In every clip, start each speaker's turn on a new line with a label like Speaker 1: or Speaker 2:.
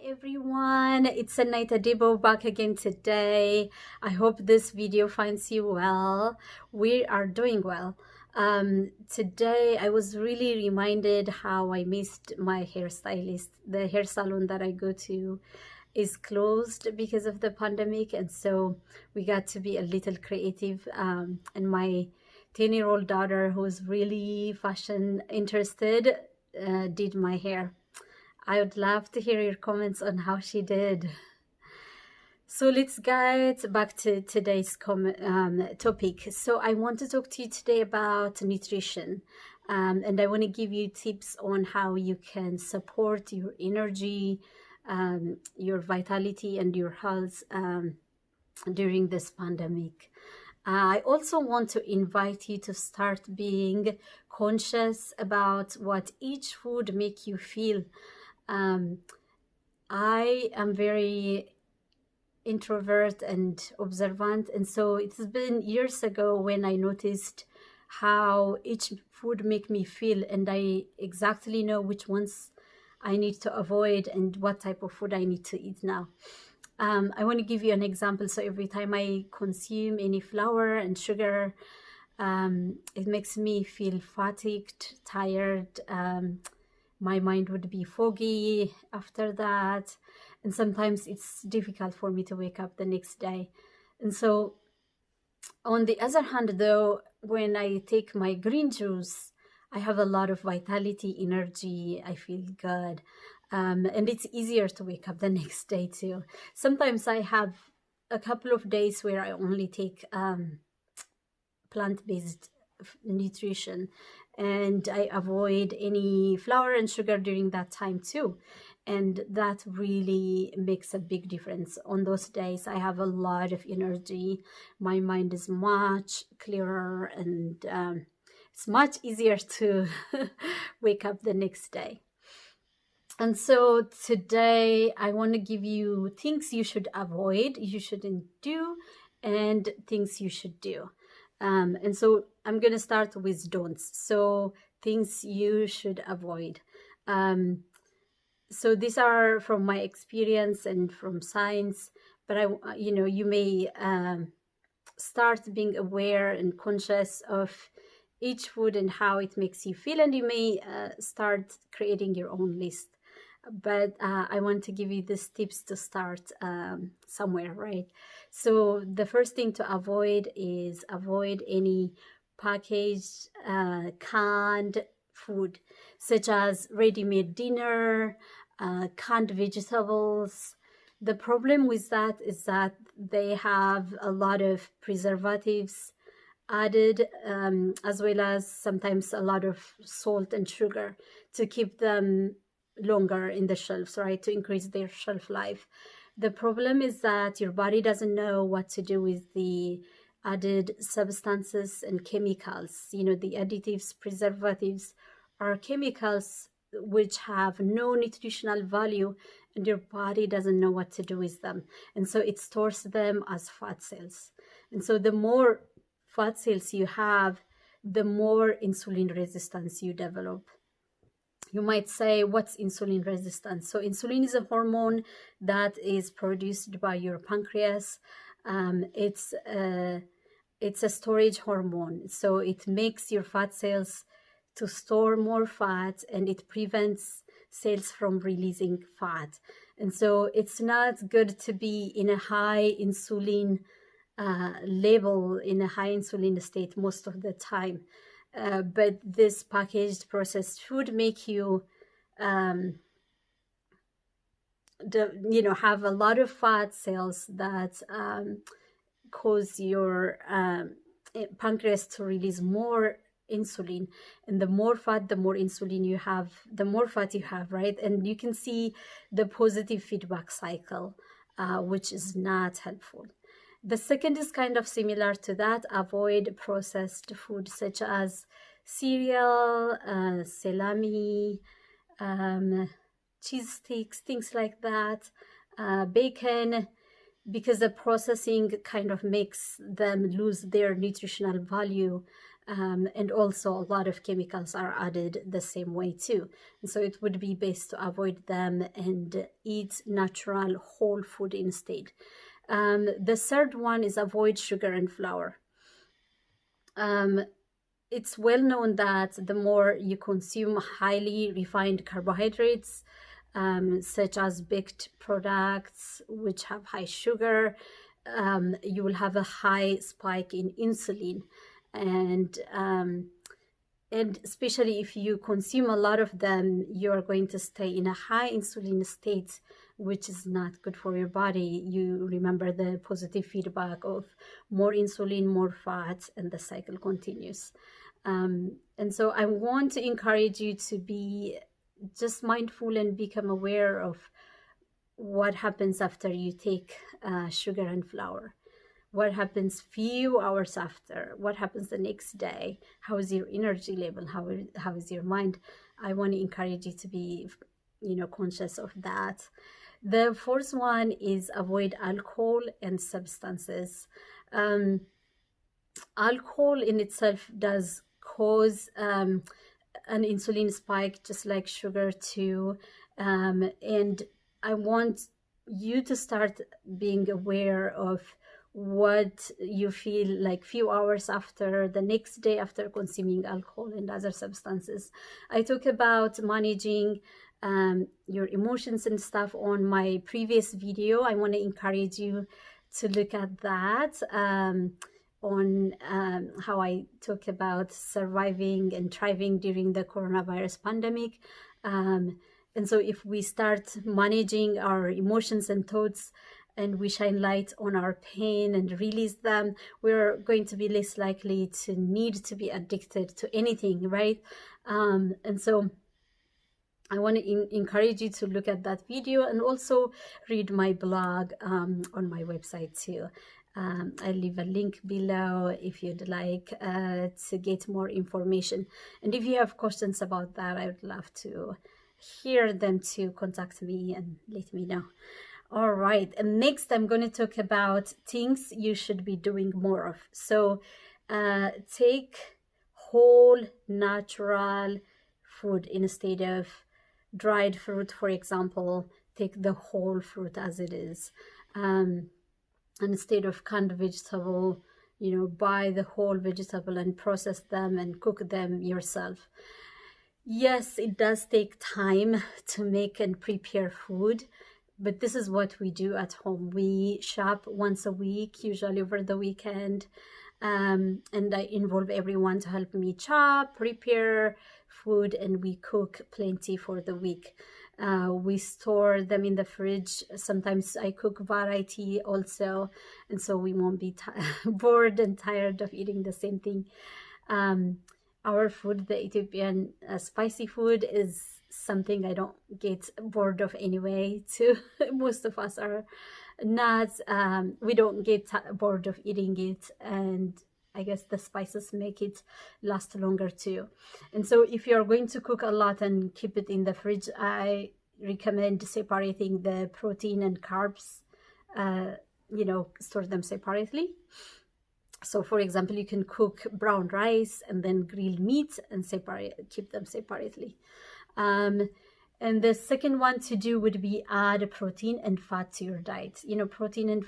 Speaker 1: Everyone, it's Anaita Debo back again today. I hope this video finds you well. We are doing well. Today I was really reminded how I missed my hairstylist. The hair salon that I go to is closed because of the pandemic, and so we got to be a little creative. And my 10-year-old daughter, who's really fashion interested, did my hair. I would love to hear your comments on how she did. So let's get back to today's topic. So I want to talk to you today about nutrition. And I want to give you tips on how you can support your energy, your vitality, and your health during this pandemic. I also want to invite you to start being conscious about what each food makes you feel. I am very introvert and observant, and so it's been years ago when I noticed how each food make me feel, and I exactly know which ones I need to avoid and what type of food I need to eat now. I want to give you an example. So every time I consume any flour and sugar, it makes me feel fatigued, tired. My mind would be foggy after that, and sometimes it's difficult for me to wake up the next day. And so on the other hand, though, when I take my green juice, I have a lot of vitality, energy, I feel good, and it's easier to wake up the next day too. Sometimes I have a couple of days where I only take plant-based nutrition, and I avoid any flour and sugar during that time too, and that really makes a big difference. On those days I have a lot of energy, my mind is much clearer, and it's much easier to wake up the next day. And so today I want to give you things you should avoid, you shouldn't do, and things you should do. And so I'm going to start with don'ts. So things you should avoid. So these are from my experience and from science, but you may start being aware and conscious of each food and how it makes you feel, and you may start creating your own list. But I want to give you these tips to start somewhere, right? So the first thing to avoid is avoid any packaged canned food, such as ready-made dinner, canned vegetables. The problem with that is that they have a lot of preservatives added, as well as sometimes a lot of salt and sugar to keep them longer in the shelves, right, to increase their shelf life. The problem is that your body doesn't know what to do with the added substances and chemicals. The additives, preservatives are chemicals which have no nutritional value, and your body doesn't know what to do with them, and so it stores them as fat cells. And so the more fat cells you have, the more insulin resistance you develop. You might say, what's insulin resistance? So insulin is a hormone that is produced by your pancreas. It's a storage hormone. So it makes your fat cells to store more fat, and it prevents cells from releasing fat. And so it's not good to be in a high insulin level, in a high insulin state most of the time. But this packaged processed food make you have a lot of fat cells that cause your pancreas to release more insulin, and the more fat, the more insulin you have, the more fat you have, right? And you can see the positive feedback cycle, which is not helpful. The second is kind of similar to that. Avoid processed food such as cereal, salami, cheese sticks, things like that, bacon, because the processing kind of makes them lose their nutritional value. And also a lot of chemicals are added the same way too. And so it would be best to avoid them and eat natural whole food instead. The third one is avoid sugar and flour. It's well known that the more you consume highly refined carbohydrates, such as baked products which have high sugar, you will have a high spike in insulin. And especially if you consume a lot of them, you're going to stay in a high insulin state, which is not good for your body. You remember the positive feedback of more insulin, more fat, and the cycle continues. And so I want to encourage you to be just mindful and become aware of what happens after you take sugar and flour. What happens few hours after? What happens the next day? How is your energy level? How is your mind? I want to encourage you to be, conscious of that. The fourth one is avoid alcohol and substances. Alcohol in itself does cause an insulin spike, just like sugar too. And I want you to start being aware of what you feel like few hours after, the next day after consuming alcohol and other substances. I talk about managing your emotions and stuff on my previous video. I want to encourage you to look at that on how I talk about surviving and thriving during the coronavirus pandemic. And so if we start managing our emotions and thoughts, and we shine light on our pain and release them, we're going to be less likely to need to be addicted to anything, right? And so I want to encourage you to look at that video and also read my blog on my website too. I'll leave a link below if you'd like to get more information. And if you have questions about that, I would love to hear them too. Contact me and let me know. All right, and next I'm going to talk about things you should be doing more of. So take whole natural food instead of dried fruit, for example. Take the whole fruit as it is. Instead of canned vegetable, buy the whole vegetable and process them and cook them yourself. Yes, it does take time to make and prepare food, but this is what we do at home. We shop once a week, usually over the weekend, and I involve everyone to help me chop, prepare food, and we cook plenty for the week. We store them in the fridge. Sometimes I cook variety also, and so we won't be bored and tired of eating the same thing. Our food, the Ethiopian spicy food, is something I don't get bored of anyway too. Most of us are not, we don't get bored of eating it, and I guess the spices make it last longer too. And so if you're going to cook a lot and keep it in the fridge, I recommend separating the protein and carbs, store them separately. So for example, you can cook brown rice and then grilled meat and keep them separately. And the second one to do would be add protein and fat to your diet. Protein and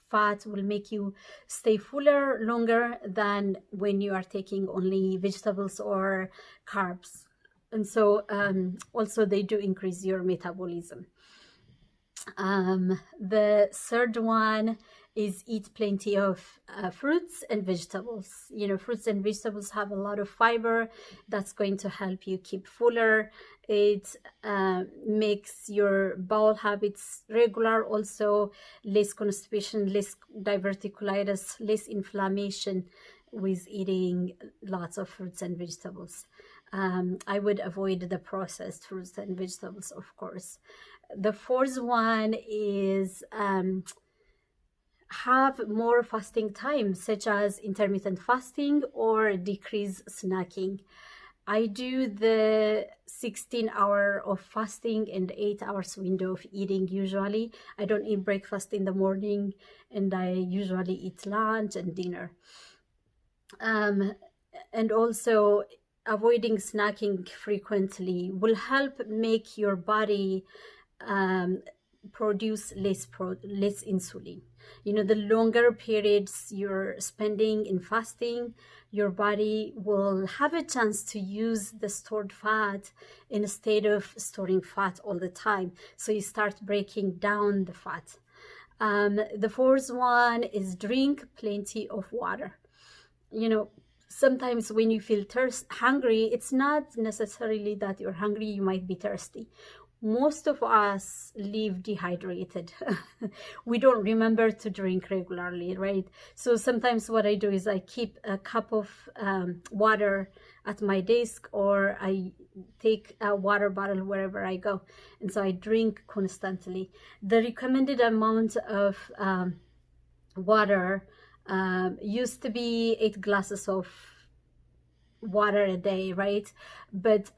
Speaker 1: fat will make you stay fuller longer than when you are taking only vegetables or carbs. And so also they do increase your metabolism. The third one is eat plenty of fruits and vegetables. Fruits and vegetables have a lot of fiber that's going to help you keep fuller. It makes your bowel habits regular, also less constipation, less diverticulitis, less inflammation with eating lots of fruits and vegetables. I would avoid the processed fruits and vegetables, of course. The fourth one is have more fasting time, such as intermittent fasting or decrease snacking. I do the 16-hour of fasting and 8 hours window of eating usually. I don't eat breakfast in the morning, and I usually eat lunch and dinner. And also avoiding snacking frequently will help make your body produce less insulin. You know, the longer periods you're spending in fasting, your body will have a chance to use the stored fat instead of storing fat all the time. So you start breaking down the fat. The fourth one is drink plenty of water. You know, sometimes when you feel hungry, it's not necessarily that you're hungry, you might be thirsty. Most of us live dehydrated. We don't remember to drink regularly, right? So sometimes what I do is I keep a cup of water at my desk, or I take a water bottle wherever I go. And so I drink constantly. The recommended amount of water used to be 8 glasses of water a day, right? But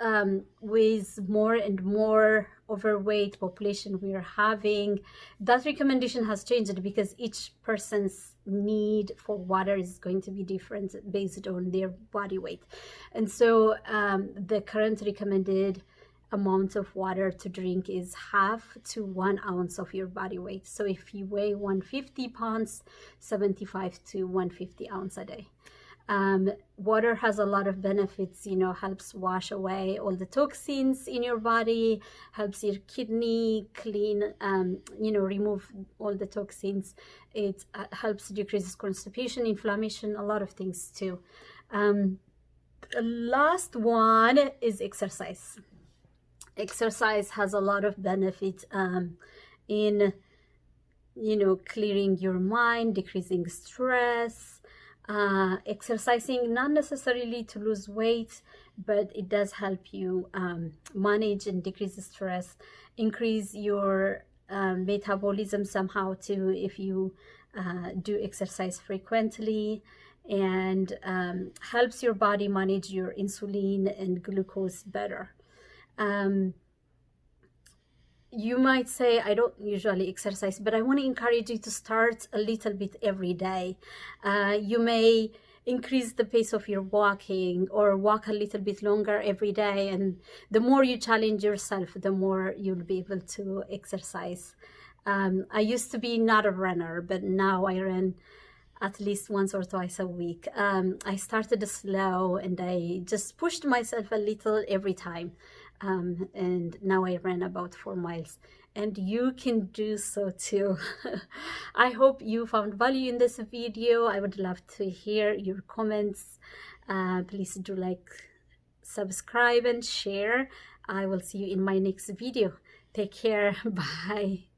Speaker 1: with more and more overweight population we are having, that recommendation has changed, because each person's need for water is going to be different based on their body weight. And so the current recommended amount of water to drink is 1/2 to 1 ounce of your body weight. So if you weigh 150 pounds, 75 to 150 ounces a day. Water has a lot of benefits, you know, helps wash away all the toxins in your body, helps your kidney clean, you know, remove all the toxins. It helps decrease constipation, inflammation, a lot of things too. The last one is exercise. Exercise has a lot of benefit in, you know, clearing your mind, decreasing stress. Exercising, not necessarily to lose weight, but it does help you manage and decrease stress, increase your metabolism somehow too, if you do exercise frequently, and helps your body manage your insulin and glucose better. You might say, I don't usually exercise, but I want to encourage you to start a little bit every day. You may increase the pace of your walking, or walk a little bit longer every day. And the more you challenge yourself, the more you'll be able to exercise. I used to be not a runner, but now I run at least once or twice a week. I started slow, and I just pushed myself a little every time. And now I ran about 4 miles, and you can do so too. I hope you found value in this video. I would love to hear your comments. Please do like, subscribe, and share. I will see you in my next video. Take care. Bye.